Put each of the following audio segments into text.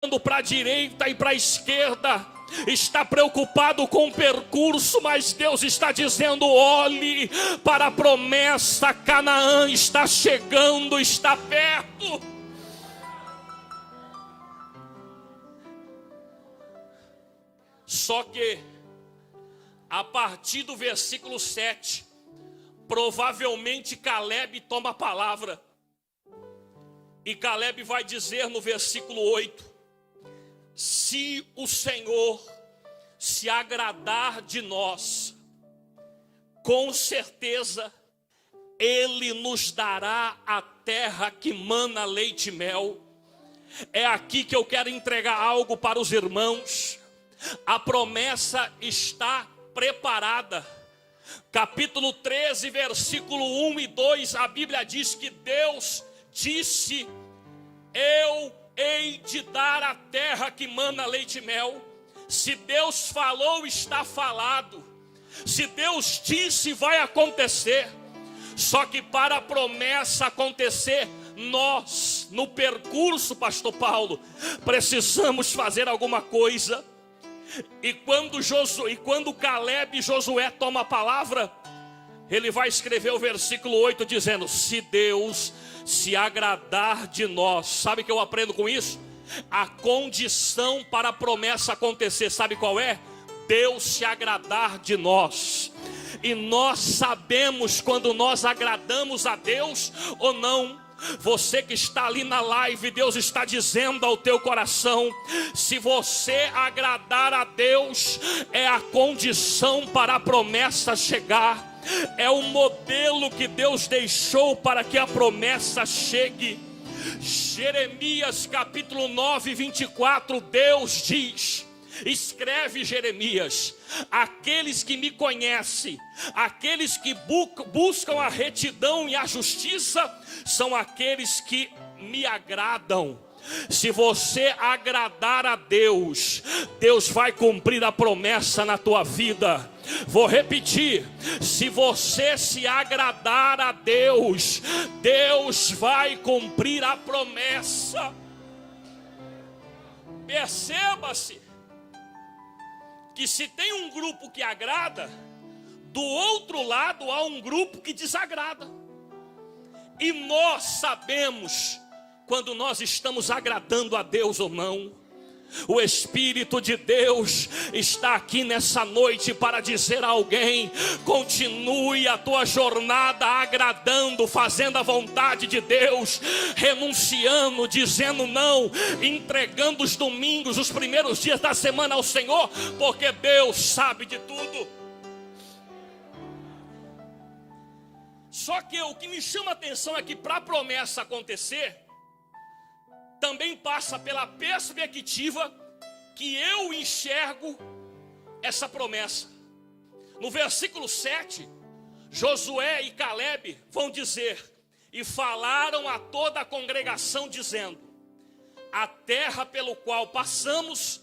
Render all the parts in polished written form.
para a direita e para a esquerda, está preocupado com o percurso, mas Deus está dizendo: olhe para a promessa, Canaã está chegando, está perto. Só que a partir do versículo 7, provavelmente Caleb toma a palavra, e Caleb vai dizer no versículo 8: se o Senhor se agradar de nós, com certeza Ele nos dará a terra que mana leite e mel. É aqui que eu quero entregar algo para os irmãos. A promessa está preparada. Capítulo 13, versículo 1 e 2, a Bíblia diz que Deus disse: eu hei de dar a terra que mana leite e mel. Se Deus falou, está falado. Se Deus disse, vai acontecer. Só que para a promessa acontecer, nós, no percurso, pastor Paulo, precisamos fazer alguma coisa. E quando Caleb e Josué tomam a palavra, ele vai escrever o versículo 8 dizendo: se Deus se agradar de nós. Sabe o que eu aprendo com isso? A condição para a promessa acontecer, sabe qual é? Deus se agradar de nós. E nós sabemos quando nós agradamos a Deus ou não. Você que está ali na live, Deus está dizendo ao teu coração: se você agradar a Deus, é a condição para a promessa chegar. É o modelo que Deus deixou para que a promessa chegue. Jeremias capítulo 9, 24, Deus diz: escreve, Jeremias: aqueles que me conhecem, aqueles que buscam a retidão e a justiça, são aqueles que me agradam. Se você agradar a Deus, Deus vai cumprir a promessa na tua vida. Vou repetir: se você se agradar a Deus, Deus vai cumprir a promessa. Perceba-se que se tem um grupo que agrada, do outro lado há um grupo que desagrada. E nós sabemos quando nós estamos agradando a Deus ou não. O Espírito de Deus está aqui nessa noite para dizer a alguém: continue a tua jornada agradando, fazendo a vontade de Deus, renunciando, dizendo não, entregando os domingos, os primeiros dias da semana ao Senhor, porque Deus sabe de tudo. Só que o que me chama a atenção é que para a promessa acontecer, também passa pela perspectiva que eu enxergo essa promessa. No versículo 7, Josué e Caleb vão dizer: e falaram a toda a congregação dizendo: a terra pelo qual passamos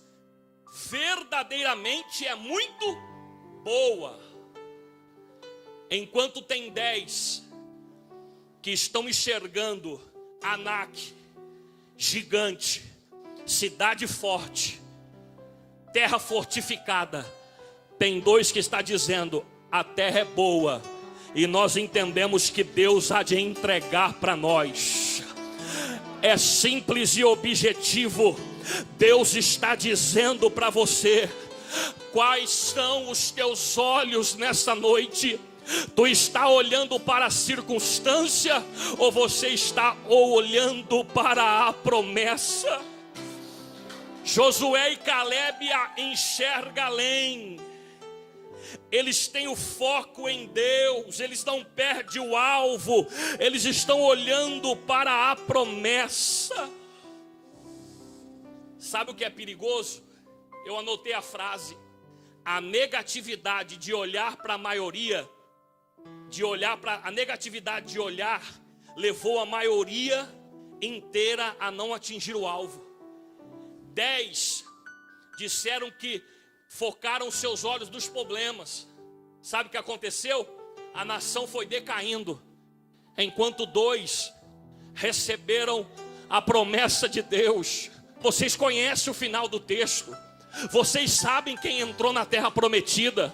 verdadeiramente é muito boa. Enquanto tem 10 que estão enxergando Anak, gigante, cidade forte, terra fortificada, tem 2 que está dizendo: a terra é boa, e nós entendemos que Deus há de entregar para nós. É simples e objetivo. Deus está dizendo para você: quais são os teus olhos nessa noite? Tu está olhando para a circunstância ou você está olhando para a promessa? Josué e Caleb enxergam além. Eles têm o foco em Deus, eles não perdem o alvo, eles estão olhando para a promessa. Sabe o que é perigoso? Eu anotei a frase: a negatividade de olhar para a maioria, a negatividade de olhar levou a maioria inteira a não atingir o alvo. 10 disseram que focaram seus olhos nos problemas. Sabe o que aconteceu? A nação foi decaindo, enquanto 2 receberam a promessa de Deus. Vocês conhecem o final do texto. Vocês sabem quem entrou na terra prometida.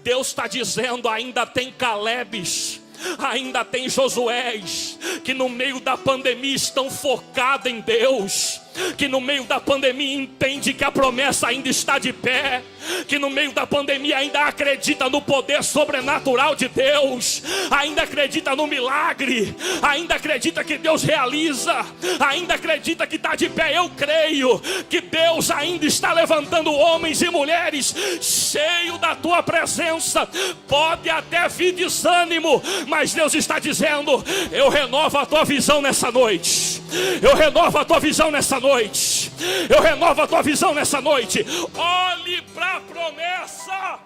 Deus está dizendo: ainda tem Calebes, ainda tem Josués, que no meio da pandemia estão focados em Deus, que no meio da pandemia entende que a promessa ainda está de pé, que no meio da pandemia ainda acredita no poder sobrenatural de Deus, ainda acredita no milagre, ainda acredita que Deus realiza, ainda acredita que está de pé. Eu creio que Deus ainda está levantando homens e mulheres cheio da tua presença. Pode até vir desânimo, mas Deus está dizendo: eu renovo a tua visão nessa noite. Eu renovo a tua visão nessa noite. Eu renovo a tua visão nessa noite. Olhe para a promessa.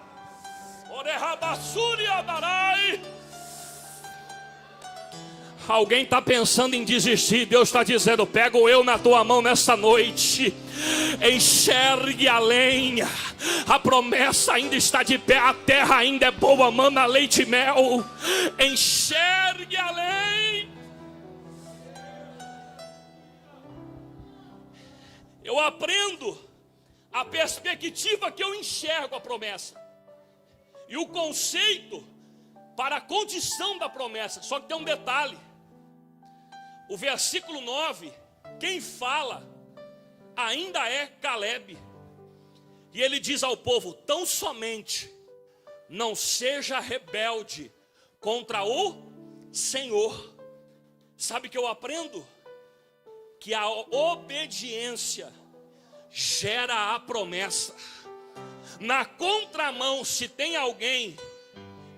Alguém está pensando em desistir. Deus está dizendo: pego eu na tua mão nessa noite. Enxergue além. A promessa ainda está de pé. A terra ainda é boa, mana leite e mel. Enxergue além. Eu aprendo a perspectiva que eu enxergo a promessa e o conceito para a condição da promessa. Só que tem um detalhe: o versículo 9, quem fala ainda é Calebe, e ele diz ao povo: tão somente não seja rebelde contra o Senhor. Sabe o que eu aprendo? Que a obediência gera a promessa. Na contramão, se tem alguém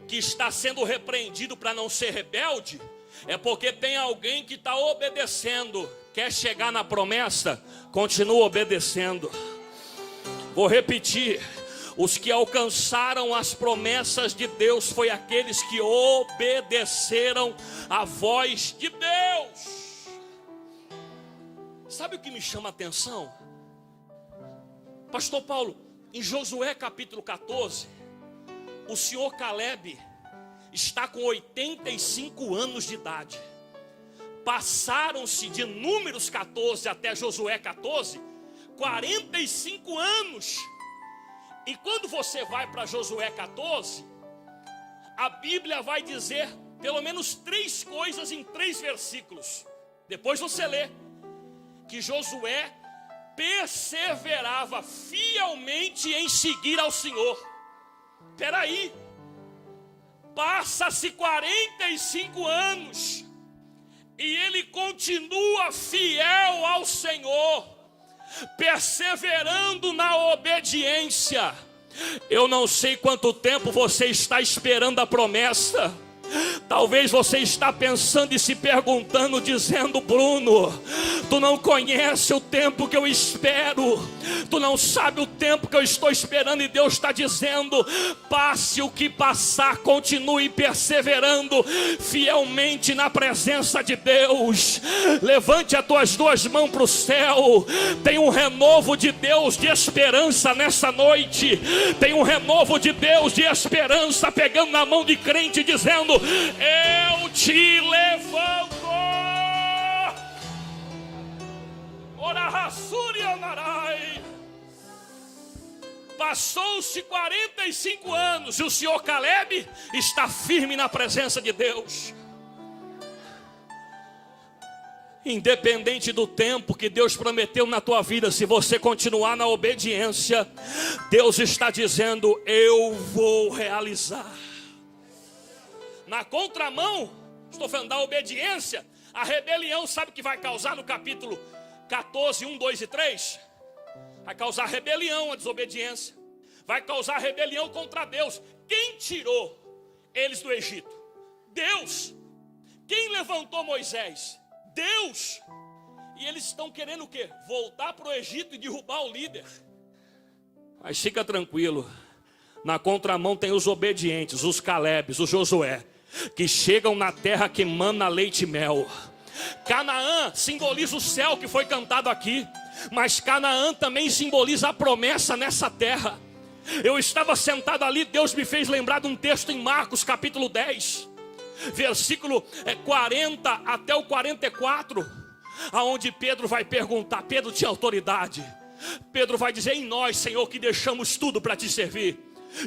que está sendo repreendido para não ser rebelde, é porque tem alguém que está obedecendo. Quer chegar na promessa? Continua obedecendo. Vou repetir: os que alcançaram as promessas de Deus foi aqueles que obedeceram a voz de Deus. Sabe o que me chama a atenção? Pastor Paulo, em Josué capítulo 14, o senhor Calebe está com 85 anos de idade. Passaram-se de Números 14 até Josué 14, 45 anos. E quando você vai para Josué 14, a Bíblia vai dizer pelo menos 3 coisas em 3 versículos. Depois você lê que Josué perseverava fielmente em seguir ao Senhor. Espera aí, passa-se 45 anos e ele continua fiel ao Senhor, perseverando na obediência. Eu não sei quanto tempo você está esperando a promessa. Talvez você está pensando e se perguntando, dizendo: Bruno, tu não conhece o tempo que eu espero, tu não sabe o tempo que eu estou esperando. E Deus está dizendo: passe o que passar, continue perseverando fielmente na presença de Deus. Levante as tuas 2 mãos para o céu. Tem um renovo de Deus de esperança nessa noite. Tem um renovo de Deus de esperança pegando na mão de crente, dizendo: eu te levanto. Passou-se 45 anos e o senhor Calebe está firme na presença de Deus. Independente do tempo que Deus prometeu na tua vida, se você continuar na obediência, Deus está dizendo: eu vou realizar. Na contramão, estou falando da obediência, a rebelião, sabe o que vai causar no capítulo 14, 1, 2 e 3? Vai causar rebelião, a desobediência. Vai causar rebelião contra Deus. Quem tirou eles do Egito? Deus. Quem levantou Moisés? Deus. E eles estão querendo o quê? Voltar para o Egito e derrubar o líder. Mas fica tranquilo. Na contramão tem os obedientes, os Calebes, os Josué, que chegam na terra que mana leite e mel. Canaã simboliza o céu que foi cantado aqui, mas Canaã também simboliza a promessa nessa terra. Eu estava sentado ali, Deus me fez lembrar de um texto em Marcos capítulo 10, versículo 40 até o 44. aonde Pedro vai perguntar. Pedro tinha autoridade. Pedro vai dizer: em nós, Senhor, que deixamos tudo para te servir.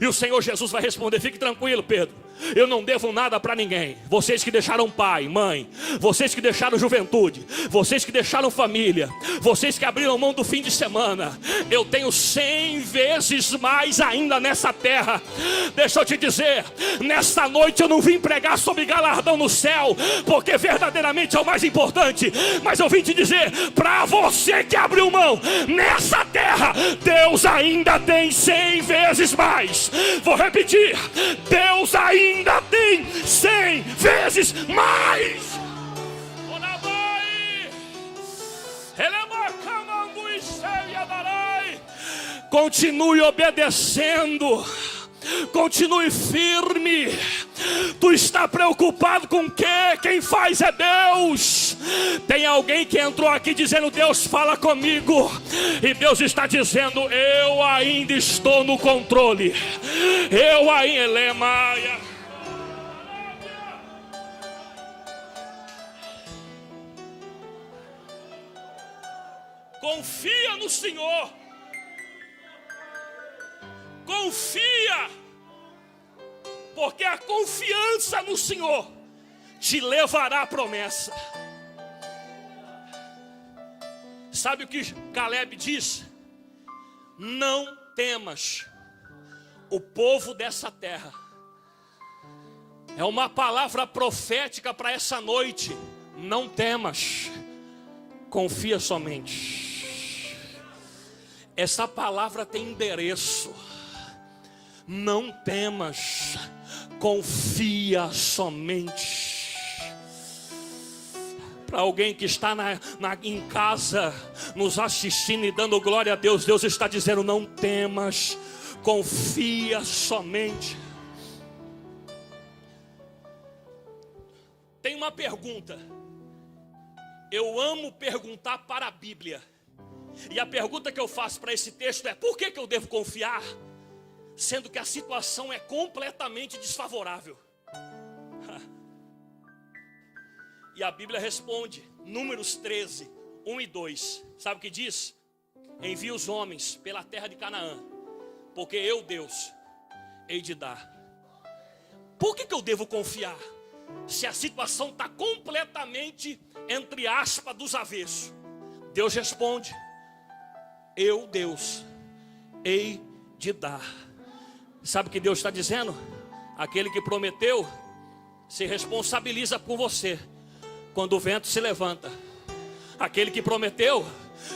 E o Senhor Jesus vai responder: fique tranquilo, Pedro, eu não devo nada para ninguém. Vocês que deixaram pai, mãe, vocês que deixaram juventude, vocês que deixaram família, vocês que abriram mão do fim de semana, eu tenho 100 vezes mais ainda nessa terra. Deixa eu te dizer, nesta noite eu não vim pregar sobre galardão no céu, porque verdadeiramente é o mais importante. Mas eu vim te dizer, para você que abriu mão, nessa terra Deus ainda tem 100 vezes mais. Vou repetir, Deus ainda tem 100 vezes mais. Continue obedecendo, continue firme. Tu está preocupado com o quê? Quem faz é Deus. Tem alguém que entrou aqui dizendo: Deus fala comigo. E Deus está dizendo: eu ainda estou no controle. Eu ainda... Elemaia. Confia no Senhor. Confia. Porque a confiança no Senhor te levará à promessa. Sabe o que Caleb diz? Não temas o povo dessa terra. É uma palavra profética para essa noite. Não temas, confia somente. Essa palavra tem endereço. Não temas, confia somente. Para alguém que está em casa, nos assistindo e dando glória a Deus, Deus está dizendo: não temas, confia somente. Tem uma pergunta. Eu amo perguntar para a Bíblia. E a pergunta que eu faço para esse texto é: por que eu devo confiar, sendo que a situação é completamente desfavorável? E a Bíblia responde, Números 13, 1 e 2. Sabe o que diz? Envia os homens pela terra de Canaã, porque eu, Deus, hei de dar. Por que eu devo confiar, se a situação está completamente, entre aspas, dos avessos? Deus responde: eu, Deus, hei de dar. Sabe o que Deus está dizendo? Aquele que prometeu se responsabiliza por você quando o vento se levanta. Aquele que prometeu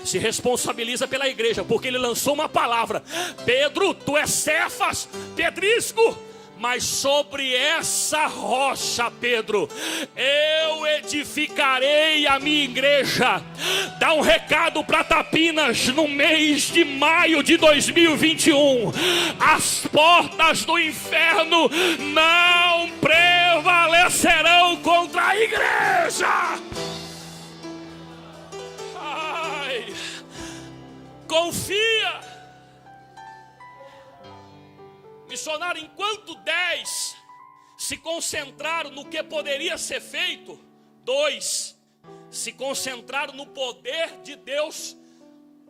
se responsabiliza pela igreja, porque ele lançou uma palavra: Pedro, tu és Cefas, Pedrisco, mas sobre essa rocha, Pedro, eu edificarei a minha igreja. Dá um recado para Tapinas no mês de maio de 2021. As portas do inferno não prevalecerão contra a igreja. Ai, confia. Missionário, enquanto 10 se concentraram no que poderia ser feito, 2 se concentraram no poder de Deus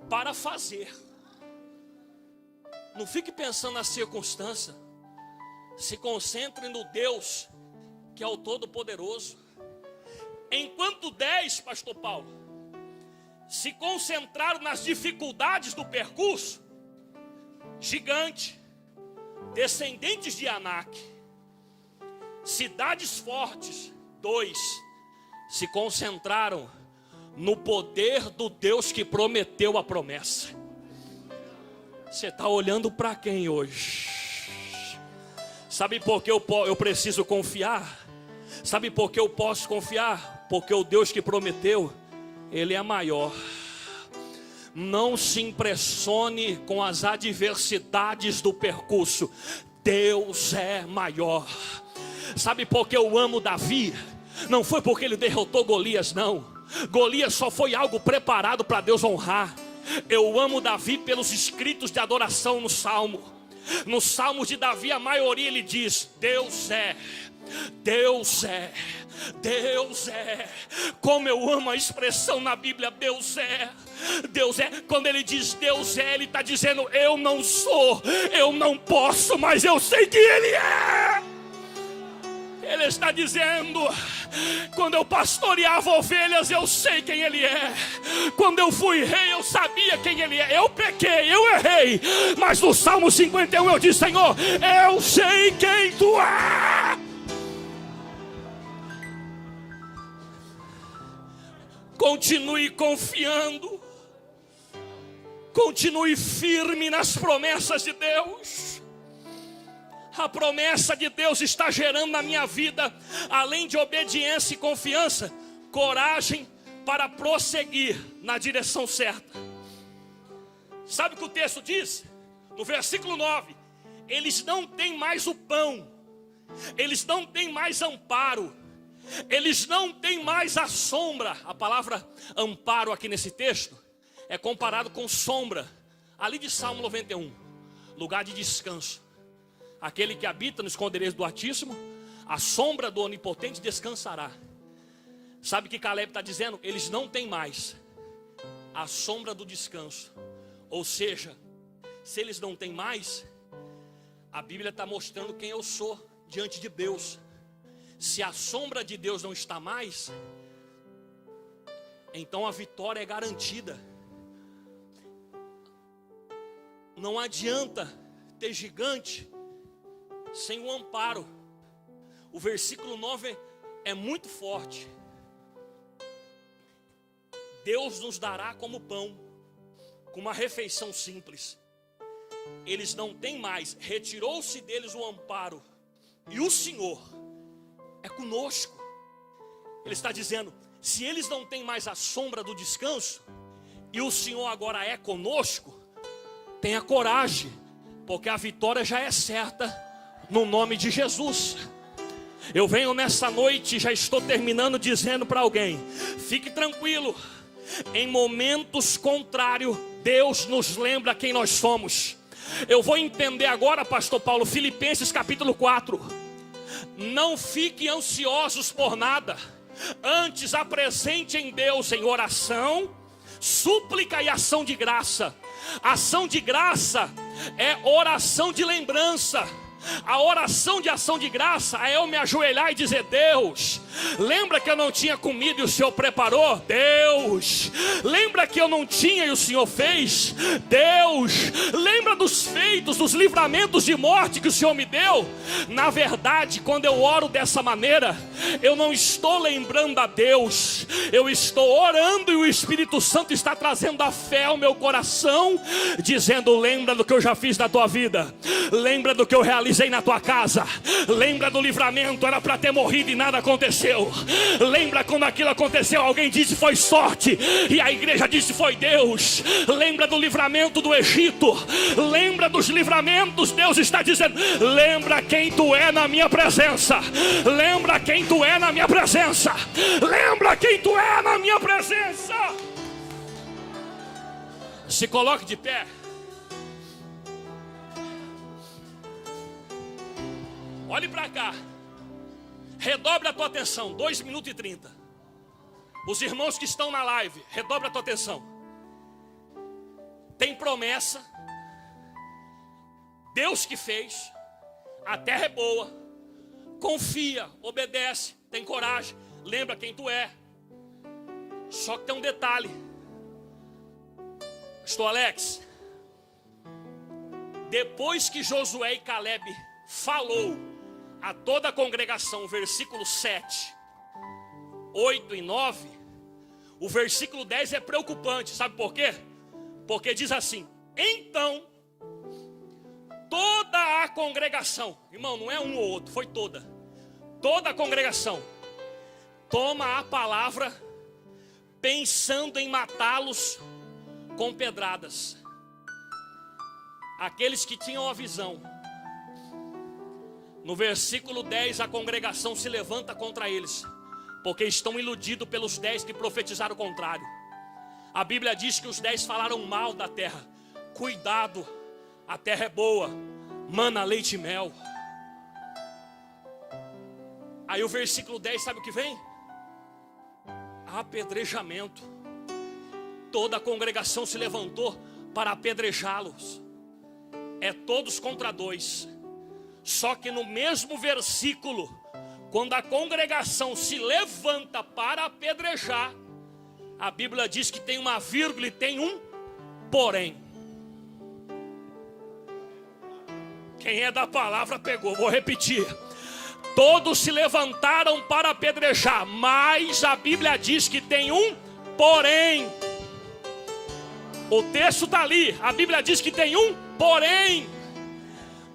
para fazer. Não fique pensando na circunstância. Se concentre no Deus que é o Todo-Poderoso. Enquanto 10, pastor Paulo, se concentraram nas dificuldades do percurso, gigante, descendentes de Anak, cidades fortes, 2 se concentraram no poder do Deus que prometeu a promessa. Você está olhando para quem hoje? Sabe por que eu preciso confiar? Sabe por que eu posso confiar? Porque o Deus que prometeu, Ele é maior. Não se impressione com as adversidades do percurso. Deus é maior. Sabe por que eu amo Davi? Não foi porque ele derrotou Golias, não. Golias só foi algo preparado para Deus honrar. Eu amo Davi pelos escritos de adoração no Salmo. No Salmo de Davi, a maioria ele diz: Deus é, Deus é, Deus é. Como eu amo a expressão na Bíblia, Deus é, Deus é. Quando ele diz Deus é, ele está dizendo: eu não sou, eu não posso, mas eu sei que Ele é. Ele está dizendo: quando eu pastoreava ovelhas, eu sei quem Ele é. Quando eu fui rei, eu sabia quem Ele é. Eu pequei, eu errei, mas no Salmo 51 eu disse: Senhor, eu sei quem Tu é. Continue confiando, continue firme nas promessas de Deus. A promessa de Deus está gerando na minha vida, além de obediência e confiança, coragem para prosseguir na direção certa. Sabe o que o texto diz? No versículo 9: eles não têm mais o pão, eles não têm mais amparo, eles não têm mais a sombra. A palavra amparo aqui nesse texto é comparado com sombra, ali de Salmo 91, lugar de descanso. Aquele que habita no esconderijo do Altíssimo, a sombra do Onipotente descansará. Sabe o que Caleb está dizendo? Eles não têm mais a sombra do descanso. Ou seja, se eles não têm mais, a Bíblia está mostrando quem eu sou diante de Deus. Se a sombra de Deus não está mais, então a vitória é garantida. Não adianta ter gigante sem o amparo. O versículo 9 é muito forte. Deus nos dará como pão, com uma refeição simples. Eles não têm mais, retirou-se deles o amparo, e o Senhor é conosco. Ele está dizendo: se eles não têm mais a sombra do descanso, e o Senhor agora é conosco, tenha coragem, porque a vitória já é certa, no nome de Jesus. Eu venho nessa noite, já estou terminando, dizendo para alguém: fique tranquilo. Em momentos contrários, Deus nos lembra quem nós somos. Eu vou entender agora, pastor Paulo, Filipenses capítulo 4. Não fiquem ansiosos por nada, antes apresente em Deus em oração, súplica e ação de graça. Ação de graça é oração de lembrança. A oração de ação de graça é eu me ajoelhar e dizer: Deus, lembra que eu não tinha comida e o Senhor preparou? Deus, lembra que eu não tinha e o Senhor fez? Deus, lembra dos feitos, dos livramentos de morte que o Senhor me deu? Na verdade, quando eu oro dessa maneira, eu não estou lembrando a Deus, eu estou orando, e o Espírito Santo está trazendo a fé ao meu coração, dizendo: lembra do que eu já fiz na tua vida, lembra do que eu realizei na tua casa, lembra do livramento, era para ter morrido e nada aconteceu. Lembra quando aquilo aconteceu, alguém disse foi sorte, e a igreja disse foi Deus. Lembra do livramento do Egito, lembra dos livramentos. Deus está dizendo: lembra quem tu é na minha presença, lembra quem tu é na minha presença, lembra quem tu é na minha presença. Se coloque de pé. Olhe para cá, redobre a tua atenção, 2 minutos e 30. Os irmãos que estão na live, redobre a tua atenção. Tem promessa, Deus que fez, a terra é boa, confia, obedece, tem coragem, lembra quem tu é. Só que tem um detalhe, pastor Alex, depois que Josué e Caleb falou a toda a congregação, versículo 7, 8 e 9, o versículo 10 é preocupante, sabe por quê? Porque diz assim: então toda a congregação, irmão, não é um ou outro, foi toda a congregação toma a palavra, pensando em matá-los com pedradas. Aqueles que tinham a visão. No versículo 10, a congregação se levanta contra eles, porque estão iludidos pelos 10 que profetizaram o contrário. A Bíblia diz que os 10 falaram mal da terra. Cuidado, a terra é boa, mana, leite e mel. Aí o versículo 10, sabe o que vem? Apedrejamento. Toda a congregação se levantou para apedrejá-los. É todos contra dois. Só que no mesmo versículo, quando a congregação se levanta para apedrejar, a Bíblia diz que tem uma vírgula e tem um porém. Quem é da palavra pegou, vou repetir. Todos se levantaram para apedrejar, mas a Bíblia diz que tem um porém. O texto está ali, a Bíblia diz que tem um porém.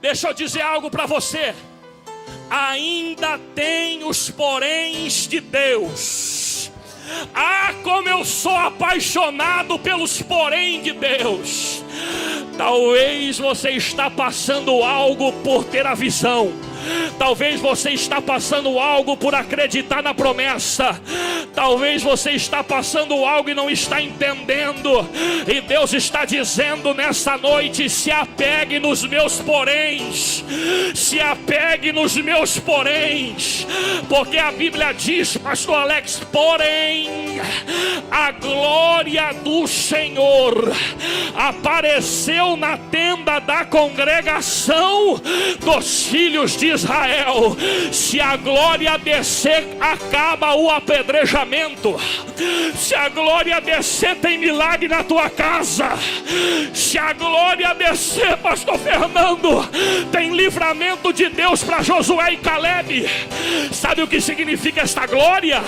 Deixa eu dizer algo para você. Ainda tem os poréns de Deus. Ah, como eu sou apaixonado pelos porém de Deus. Talvez você está passando algo por ter a visão. Talvez você está passando algo por acreditar na promessa. Talvez você está passando algo e não está entendendo. E Deus está dizendo nessa noite: se apegue nos meus poréns. Se apegue nos meus poréns. Porque a Bíblia diz, pastor Alex, porém a glória do Senhor apareceu na tenda da congregação dos filhos de Israel. Se a glória descer, acaba o apedrejamento. Se a glória descer, tem milagre na tua casa. Se a glória descer, pastor Fernando, tem livramento de Deus para Josué e Caleb. Sabe o que significa esta glória?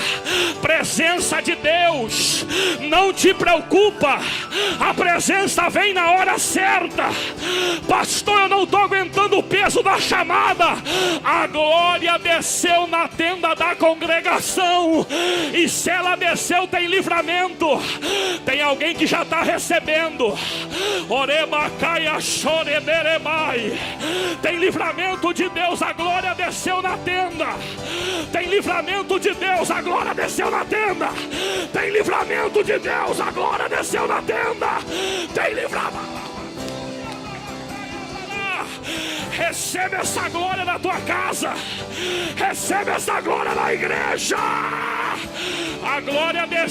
Presença de Deus. Não te preocupa, a presença vem na hora certa. Pastor, eu não estou aguentando o peso da chamada. A glória desceu na tenda da congregação. E se ela desceu, tem livramento. Tem alguém que já está recebendo. Tem livramento de Deus. A glória desceu na tenda. Tem livramento de Deus. A glória desceu na tenda. Tem livramento de Deus. A glória desceu na tenda. Tem livramento. Recebe essa glória na tua casa. Recebe essa glória na igreja. A glória